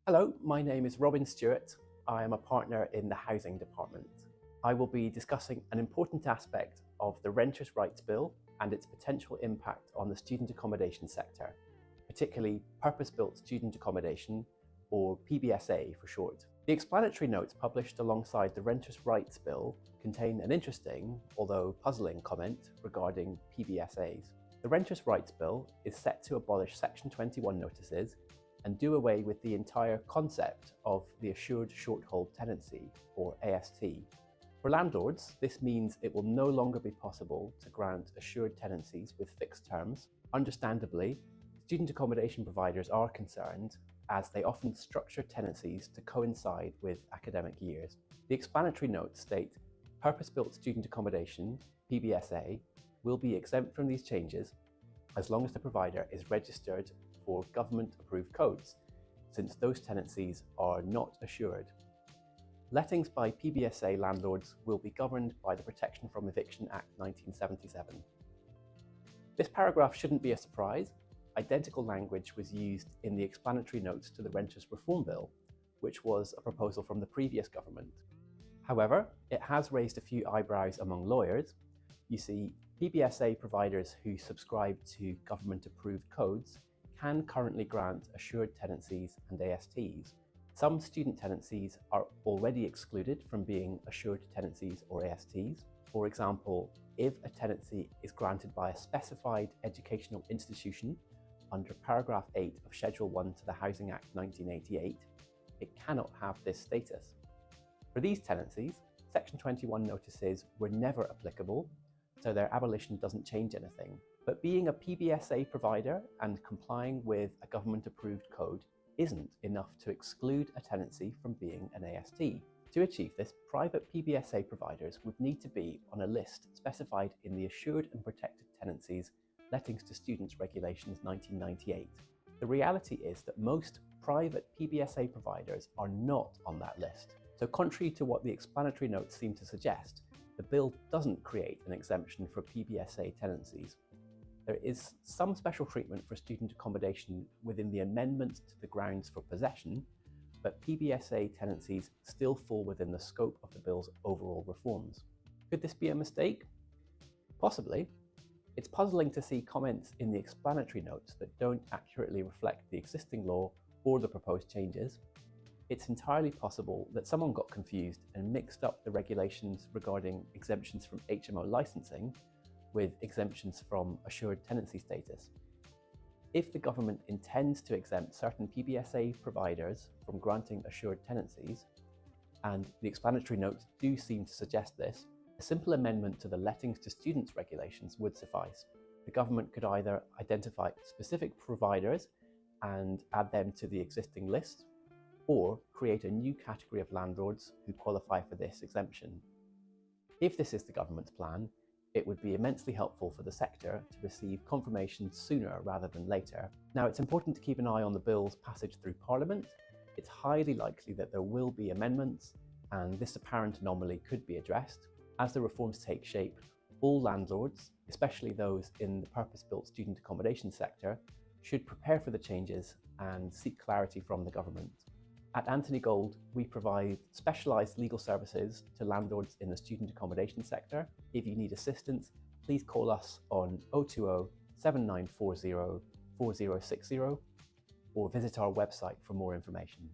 Hello, my name is Robin Stewart. I am a partner in the Housing Department. I will be discussing an important aspect of the Renters' Rights Bill and its potential impact on the student accommodation sector, particularly purpose-built student accommodation, or PBSA for short. The explanatory notes published alongside the Renters' Rights Bill contain an interesting, although puzzling, comment regarding PBSAs. The Renters' Rights Bill is set to abolish Section 21 notices and do away with the entire concept of the Assured Short-Hold Tenancy, or AST. For landlords, this means it will no longer be possible to grant assured tenancies with fixed terms. Understandably, student accommodation providers are concerned, as they often structure tenancies to coincide with academic years. The explanatory notes state, purpose-built student accommodation, PBSA, will be exempt from these changes as long as the provider is registered for government-approved codes, since those tenancies are not assured. Lettings by PBSA landlords will be governed by the Protection from Eviction Act 1977. This paragraph shouldn't be a surprise. Identical language was used in the explanatory notes to the Renters Reform Bill, which was a proposal from the previous government. However, it has raised a few eyebrows among lawyers. You see, PBSA providers who subscribe to government-approved codes can currently grant assured tenancies and ASTs. Some student tenancies are already excluded from being assured tenancies or ASTs. For example, if a tenancy is granted by a specified educational institution under paragraph 8 of Schedule 1 to the Housing Act 1988, it cannot have this status. For these tenancies, Section 21 notices were never applicable, so their abolition doesn't change anything. But being a PBSA provider and complying with a government-approved code isn't enough to exclude a tenancy from being an AST. To achieve this, private PBSA providers would need to be on a list specified in the Assured and Protected Tenancies Lettings to Students Regulations 1998. The reality is that most private PBSA providers are not on that list. So contrary to what the explanatory notes seem to suggest, the bill doesn't create an exemption for PBSA tenancies. There is some special treatment for student accommodation within the amendments to the grounds for possession, but PBSA tenancies still fall within the scope of the bill's overall reforms. Could this be a mistake? Possibly. It's puzzling to see comments in the explanatory notes that don't accurately reflect the existing law or the proposed changes. It's entirely possible that someone got confused and mixed up the regulations regarding exemptions from HMO licensing with exemptions from assured tenancy status. If the government intends to exempt certain PBSA providers from granting assured tenancies, and the explanatory notes do seem to suggest this, a simple amendment to the Lettings to Students regulations would suffice. The government could either identify specific providers and add them to the existing list, or create a new category of landlords who qualify for this exemption. If this is the government's plan, it would be immensely helpful for the sector to receive confirmation sooner rather than later. Now, it's important to keep an eye on the bill's passage through Parliament. It's highly likely that there will be amendments, and this apparent anomaly could be addressed. As the reforms take shape, all landlords, especially those in the purpose-built student accommodation sector, should prepare for the changes and seek clarity from the government. At Anthony Gold, we provide specialised legal services to landlords in the student accommodation sector. If you need assistance, please call us on 020 7940 4060 or visit our website for more information.